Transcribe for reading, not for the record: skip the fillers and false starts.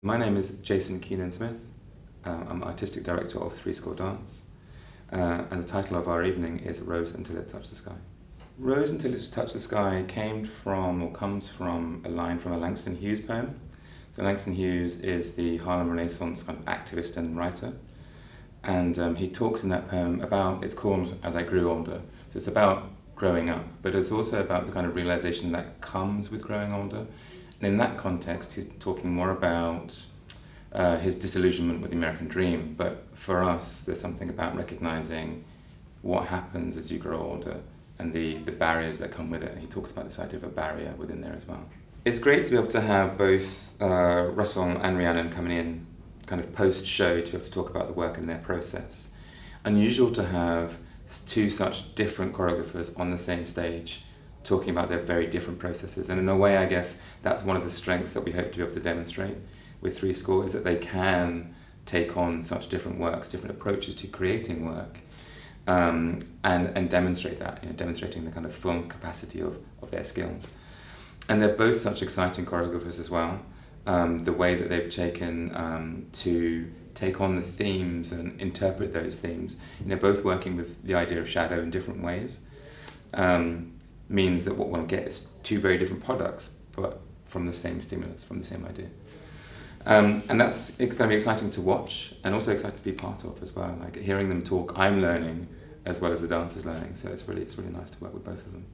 My name is Jason Keenan-Smith. I'm Artistic Director of Three Score Dance, and the title of our evening is Rose Until It Touched the Sky. Rose Until It Touched the Sky comes from a line from a Langston Hughes poem. So Langston Hughes is the Harlem Renaissance kind of activist and writer, and he talks in that poem about, it's called As I Grew Older. So it's about growing up, but it's also about the kind of realization that comes with growing older. And in that context, he's talking more about his disillusionment with the American dream. But for us, there's something about recognizing what happens as you grow older and the barriers that come with it. And he talks about this idea of a barrier within there as well. It's great to be able to have both Russell and Rhiannon coming in kind of post-show to be able to talk about the work and their process. Unusual to have two such different choreographers on the same stage talking about their very different processes. And in a way, I guess that's one of the strengths that we hope to be able to demonstrate with Three Score, is that they can take on such different works, different approaches to creating work, and demonstrate that, demonstrating the kind of full capacity of their skills. And they're both such exciting choreographers as well. The way that they've taken to take on the themes and interpret those themes, both working with the idea of shadow in different ways, means that what we'll get is two very different products, but from the same stimulus, from the same idea. And that's going to be exciting to watch, and also exciting to be part of as well. Like hearing them talk, I'm learning as well as the dancers learning. So it's really nice to work with both of them.